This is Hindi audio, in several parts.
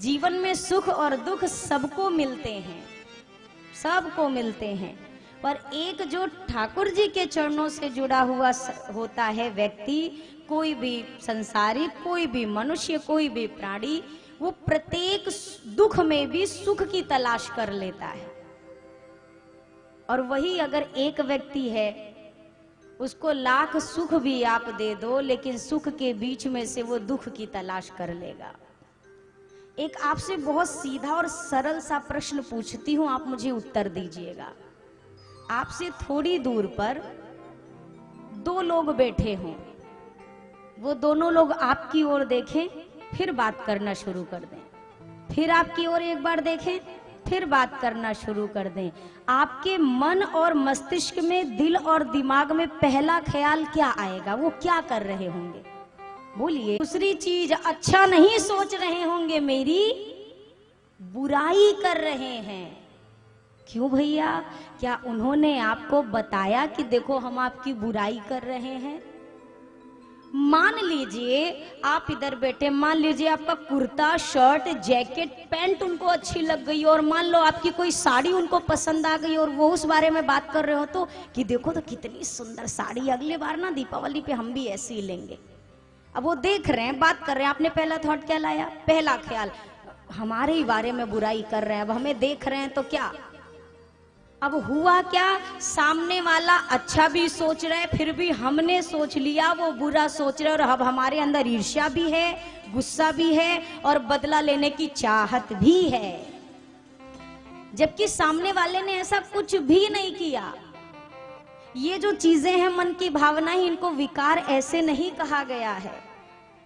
जीवन में सुख और दुख सबको मिलते हैं, सबको मिलते हैं, पर एक जो ठाकुर जी के चरणों से जुड़ा हुआ होता है व्यक्ति, कोई भी संसारी, कोई भी मनुष्य, कोई भी प्राणी, वो प्रत्येक दुख में भी सुख की तलाश कर लेता है। और वही अगर एक व्यक्ति है, उसको लाख सुख भी आप दे दो, लेकिन सुख के बीच में से वो दुख की तलाश कर लेगा। एक आपसे बहुत सीधा और सरल सा प्रश्न पूछती हूं, आप मुझे उत्तर दीजिएगा। आपसे थोड़ी दूर पर दो लोग बैठे हों, वो दोनों लोग आपकी ओर देखें, फिर बात करना शुरू कर दें, फिर आपकी ओर एक बार देखें, फिर बात करना शुरू कर दें। आपके मन और मस्तिष्क में, दिल और दिमाग में पहला ख्याल क्या आएगा? वो क्या कर रहे होंगे? बोलिए। दूसरी चीज, अच्छा नहीं सोच रहे होंगे, मेरी बुराई कर रहे हैं। क्यों भैया? क्या उन्होंने आपको बताया कि देखो हम आपकी बुराई कर रहे हैं? मान लीजिए आप इधर बैठे, मान लीजिए आपका कुर्ता, शर्ट, जैकेट, पैंट उनको अच्छी लग गई, और मान लो आपकी कोई साड़ी उनको पसंद आ गई और वो उस बारे में बात कर रहे हो तो कि देखो तो कितनी सुंदर साड़ी, अगले बार ना दीपावली पे हम भी ऐसी ही लेंगे। अब वो देख रहे हैं, बात कर रहे हैं, आपने पहला थॉट क्या लाया? पहला ख्याल हमारे ही बारे में बुराई कर रहे हैं। अब हमें देख रहे हैं तो क्या, अब हुआ क्या? सामने वाला अच्छा भी सोच रहा है, फिर भी हमने सोच लिया वो बुरा सोच रहा है, और अब हमारे अंदर ईर्ष्या भी है, गुस्सा भी है, और बदला लेने की चाहत भी है, जबकि सामने वाले ने ऐसा कुछ भी नहीं किया। ये जो चीजें हैं, मन की भावना ही, इनको विकार ऐसे नहीं कहा गया है।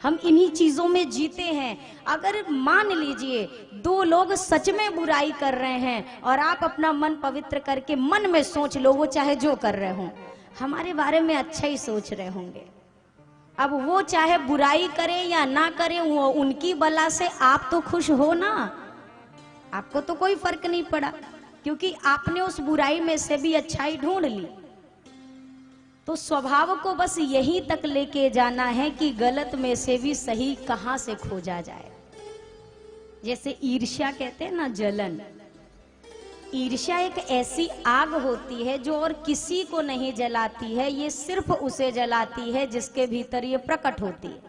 हम इन्हीं चीजों में जीते हैं। अगर मान लीजिए दो लोग सच में बुराई कर रहे हैं और आप अपना मन पवित्र करके मन में सोच लो, वो चाहे जो कर रहे हो हमारे बारे में अच्छा ही सोच रहे होंगे। अब वो चाहे बुराई करें या ना करें, वो उनकी बला से आप तो खुश हो ना, आपको तो कोई फर्क नहीं पड़ा, क्योंकि आपने उस बुराई में से भी अच्छाई ढूंढ ली। तो स्वभाव को बस यहीं तक लेके जाना है कि गलत में से भी सही कहां से खोजा जाए। जैसे ईर्ष्या कहते हैं ना, जलन। ईर्ष्या एक ऐसी आग होती है जो और किसी को नहीं जलाती है, ये सिर्फ उसे जलाती है जिसके भीतर ये प्रकट होती है।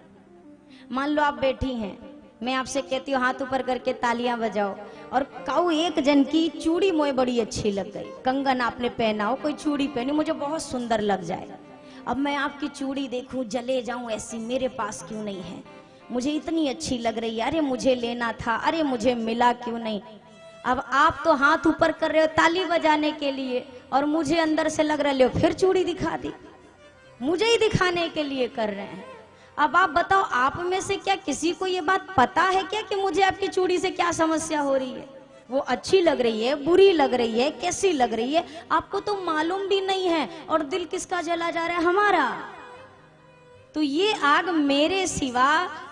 मान लो आप बैठी हैं, मैं आपसे कहती हूँ हाथ ऊपर करके तालियां बजाओ, और काऊ एक जन की चूड़ी मोए बड़ी अच्छी लग गई, कंगन आपने पहना हो, कोई चूड़ी पहनी मुझे बहुत सुंदर लग जाए। अब मैं आपकी चूड़ी देखूं, जले जाऊं, ऐसी मेरे पास क्यों नहीं है, मुझे इतनी अच्छी लग रही है, अरे मुझे लेना था, अरे मुझे मिला क्यों नहीं। अब आप तो हाथ ऊपर कर रहे हो ताली बजाने के लिए, और मुझे अंदर से लग रहा है फिर चूड़ी दिखा दी, मुझे ही दिखाने के लिए कर रहे हैं। अब आप बताओ, आप में से क्या किसी को ये बात पता है क्या कि मुझे आपकी चूड़ी से क्या समस्या हो रही है? वो अच्छी लग रही है, बुरी लग रही है, कैसी लग रही है, आपको तो मालूम भी नहीं है, और दिल किसका जला जा रहा है? हमारा। तो ये आग मेरे सिवा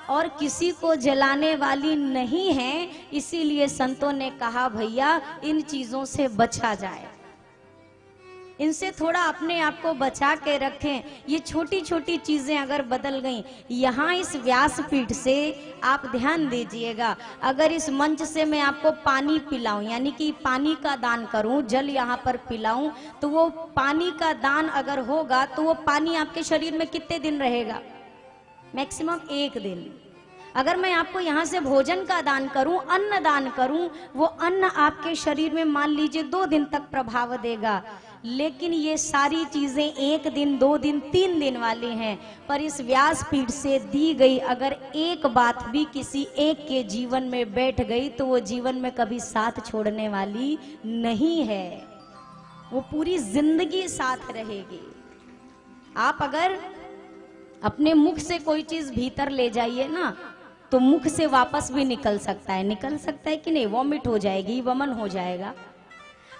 और किसी को जलाने वाली नहीं है। इसीलिए संतों ने कहा भैया इन चीजों से बचा जाए, इनसे थोड़ा अपने आप को बचा के रखें। ये छोटी छोटी चीजें अगर बदल गई, यहाँ इस व्यासपीठ से आप ध्यान दीजिएगा, अगर इस मंच से मैं आपको पानी पिलाऊं, यानी कि पानी का दान करूं, जल यहाँ पर पिलाऊं, तो वो पानी का दान अगर होगा तो वो पानी आपके शरीर में कितने दिन रहेगा? मैक्सिमम 1 दिन। अगर मैं आपको यहाँ से भोजन का दान करूं, अन्न दान करूं, वो अन्न आपके शरीर में मान लीजिए 2 दिन तक प्रभाव देगा। लेकिन ये सारी चीजें 1 दिन, 2 दिन, 3 दिन वाली हैं। पर इस व्यासपीठ से दी गई अगर एक बात भी किसी एक के जीवन में बैठ गई तो वो जीवन में कभी साथ छोड़ने वाली नहीं है, वो पूरी जिंदगी साथ रहेगी। आप अगर अपने मुख से कोई चीज भीतर ले जाइए ना, तो मुख से वापस भी निकल सकता है कि नहीं? वॉमिट हो जाएगी, वमन हो जाएगा।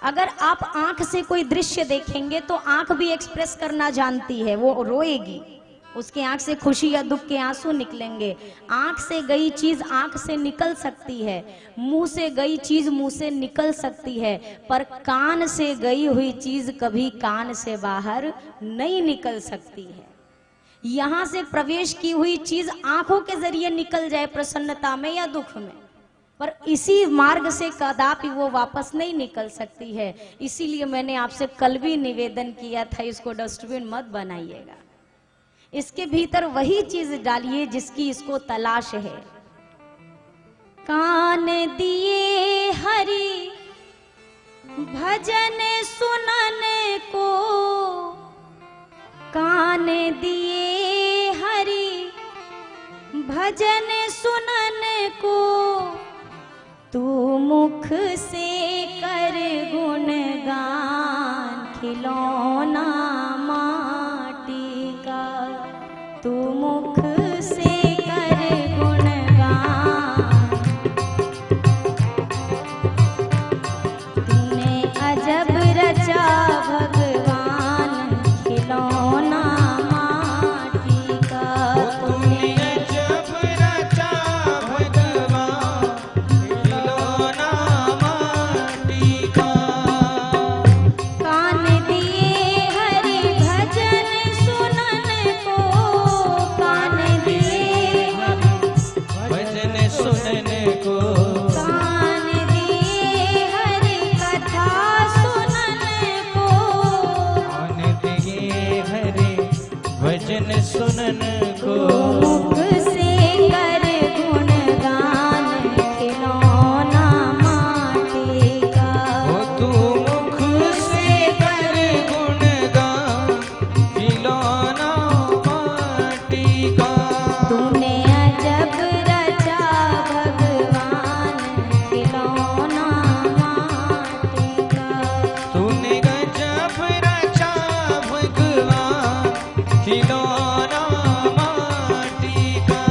अगर आप आंख से कोई दृश्य देखेंगे तो आंख भी एक्सप्रेस करना जानती है, वो रोएगी, उसके आंख से खुशी या दुख के आंसू निकलेंगे। आंख से गई चीज आंख से निकल सकती है, मुंह से गई चीज मुंह से निकल सकती है, पर कान से गई हुई चीज कभी कान से बाहर नहीं निकल सकती है। यहां से प्रवेश की हुई चीज आंखों के जरिए निकल जाए प्रसन्नता में या दुख में, पर इसी मार्ग से कदापि वो वापस नहीं निकल सकती है। इसीलिए मैंने आपसे कल भी निवेदन किया था, इसको डस्टबिन मत बनाइएगा, इसके भीतर वही चीज डालिए जिसकी इसको तलाश है। कान दिए हरि भजन सुनन को, कान दिए हरि भजन सुनन को, तू मुख से कर गुणगान खिलौना माटी का, तू मुख से कर गुणगान, तूने अजब रचा भगवान खिलौना माटी का, तूने अजब रचा भगवान खिलौना माटी का। कान दिए हरि भजन सुनन को, कान दिए भजन सुनन को, कान दिए हरि कथा सुनन को, कान दिए हरि भजन सुनन को, मुख से कर गुणगान खिलौना माटी का, ओ तू मुख से कर गुणगान खिलौना माटी का। तूने अजब रचा भगवान खिलौना माटी का, तूने गजब रचा भगवान खिलौना माटी का।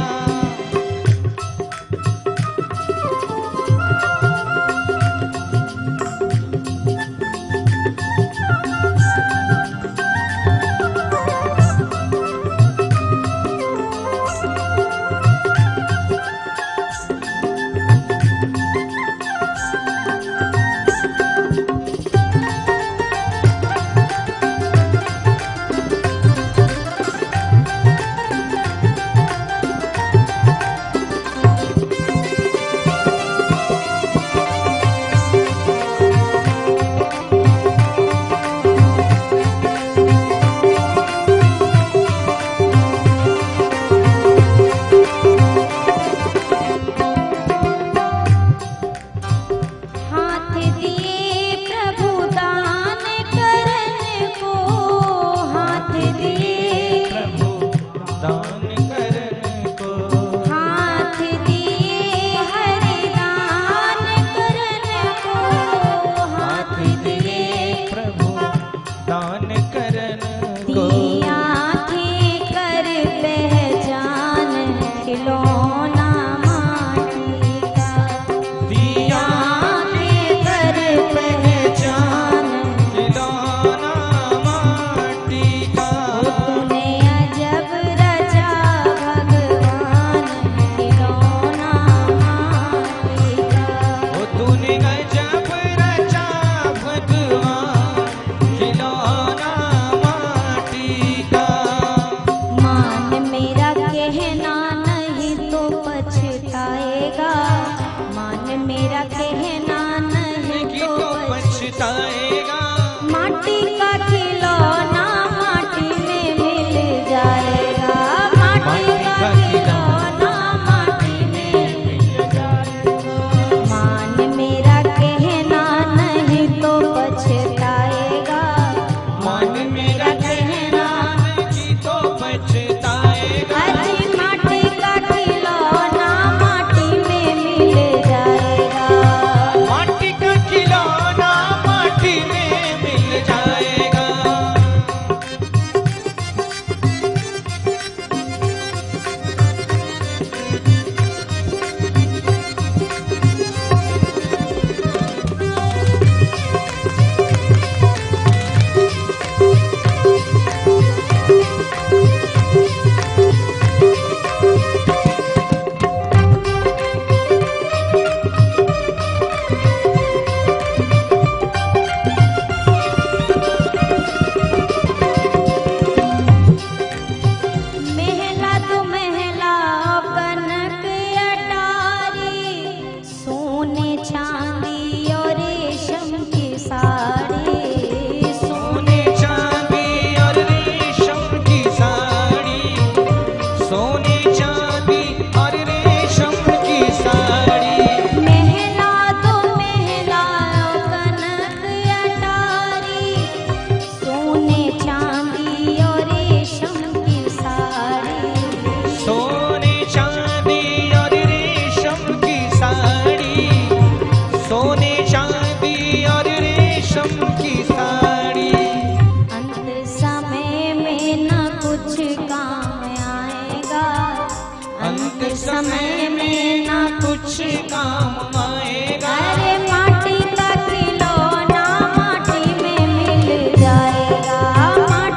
कुछ काम आएगा। अरे माटी का खिलौना माटी में मिल जाएगा,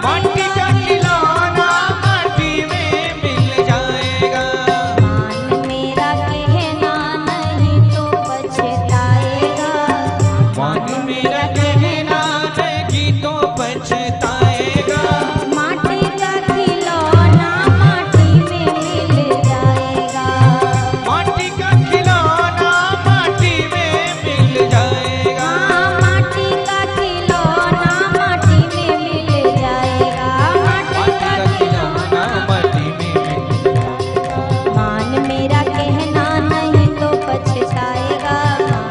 माटी का खिलौना माटी में मिल जाएगा। मान मेरा कहना नहीं तो पछताएगा, मान मेरा कहना नहीं तो पछताएगा। माटी का खिलौना माटी में मिल जाएगा, माटी का खिलौना माटी में मिल जाएगा। माटी का खिलौना माटी में मिल जाएगा, माटी का खिलौना। माटी में मिल जाएगा। मान मेरा कहना नहीं तो पछताएगा,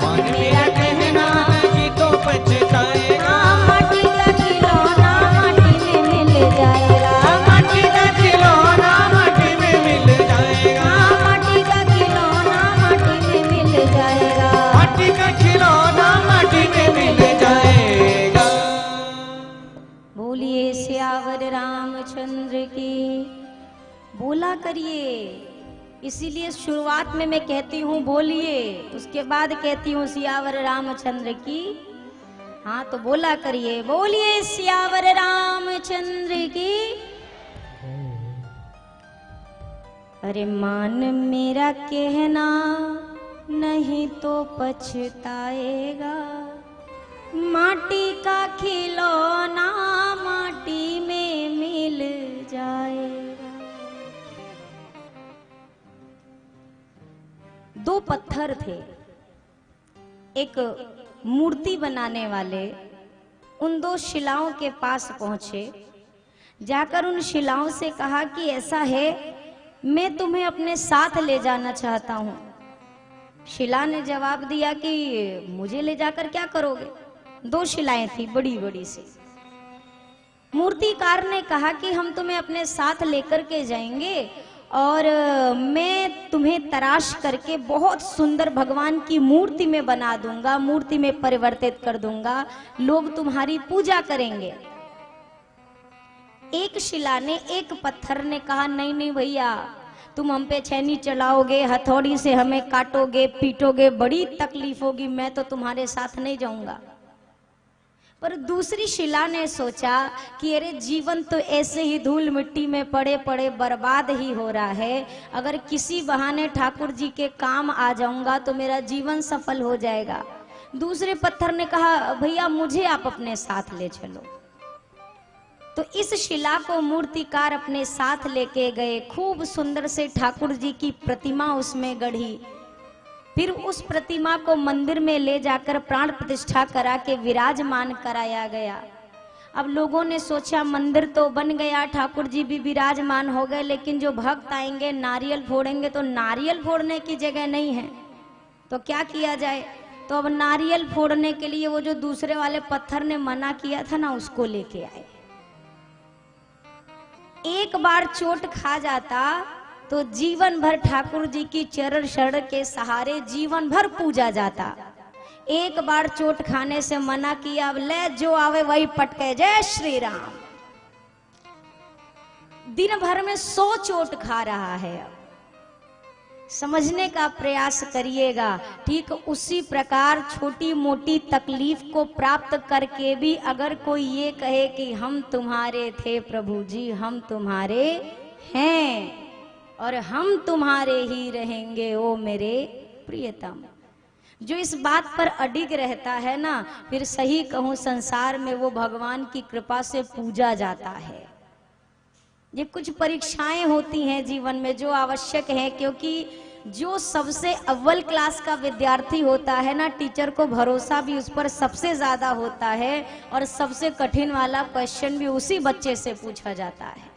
मान मेरा कहना नहीं तो पछताएगा। माटी का खिलौना माटी में मिल जाएगा, माटी का खिलौना माटी में मिल जाएगा। माटी का खिलौना माटी में मिल जाएगा। माटी का खिलौना माटी में मिल जाएगा। बोलिए सियावर रामचंद्र की, बोला करिए। इसीलिए शुरुआत में मैं कहती हूँ बोलिए, उसके बाद कहती हूँ सियावर रामचंद्र की। हाँ तो बोला करिए, बोलिए सियावर रामचंद्र की। अरे मान मेरा कहना नहीं तो पछताएगा, माटी का खिलौना माटी में मिल जाएगा। दो पत्थर थे, एक मूर्ति बनाने वाले उन दो शिलाओं के पास पहुंचे, जाकर उन शिलाओं से कहा कि ऐसा है, मैं तुम्हें अपने साथ ले जाना चाहता हूं। शिला ने जवाब दिया कि मुझे ले जाकर क्या करोगे। दो शिलाएं थी बड़ी बड़ी सी। मूर्तिकार ने कहा कि हम तुम्हें अपने साथ लेकर के जाएंगे और मैं तुम्हें तराश करके बहुत सुंदर भगवान की मूर्ति में बना दूंगा, मूर्ति में परिवर्तित कर दूंगा, लोग तुम्हारी पूजा करेंगे। एक शिला ने, एक पत्थर ने कहा नहीं नहीं भैया, तुम हम पे छेनी चलाओगे, हथौड़ी से हमें काटोगे, पीटोगे, बड़ी तकलीफ होगी, मैं तो तुम्हारे साथ नहीं जाऊंगा। पर दूसरी शिला ने सोचा कि अरे जीवन तो ऐसे ही धूल मिट्टी में पड़े पड़े बर्बाद ही हो रहा है, अगर किसी बहाने ठाकुर जी के काम आ जाऊंगा तो मेरा जीवन सफल हो जाएगा। दूसरे पत्थर ने कहा भैया मुझे आप अपने साथ ले चलो। तो इस शिला को मूर्तिकार अपने साथ लेके गए, खूब सुंदर से ठाकुर जी की प्रतिमा उसमें गढ़ी, फिर उस प्रतिमा को मंदिर में ले जाकर प्राण प्रतिष्ठा करा के विराजमान कराया गया। अब लोगों ने सोचा मंदिर तो बन गया, ठाकुर जी भी विराजमान हो गए, लेकिन जो भक्त आएंगे नारियल फोड़ेंगे तो नारियल फोड़ने की जगह नहीं है, तो क्या किया जाए। तो अब नारियल फोड़ने के लिए वो जो दूसरे वाले पत्थर ने मना किया था ना, उसको लेके आए। एक बार चोट खा जाता तो जीवन भर ठाकुर जी की चरण शरण के सहारे जीवन भर पूजा जाता। एक बार चोट खाने से मना किया, अब ले जो आवे वही पटके, जय श्री राम। दिन भर में 100 चोट खा रहा है। अब समझने का प्रयास करिएगा। ठीक उसी प्रकार छोटी मोटी तकलीफ को प्राप्त करके भी अगर कोई ये कहे कि हम तुम्हारे थे प्रभु जी, हम तुम्हारे हैं और हम तुम्हारे ही रहेंगे ओ मेरे प्रियतम, जो इस बात पर अडिग रहता है ना, फिर सही कहूं संसार में वो भगवान की कृपा से पूजा जाता है। ये कुछ परीक्षाएं होती हैं जीवन में जो आवश्यक है, क्योंकि जो सबसे अव्वल क्लास का विद्यार्थी होता है ना, टीचर को भरोसा भी उस पर सबसे ज्यादा होता है और सबसे कठिन वाला क्वेश्चन भी उसी बच्चे से पूछा जाता है।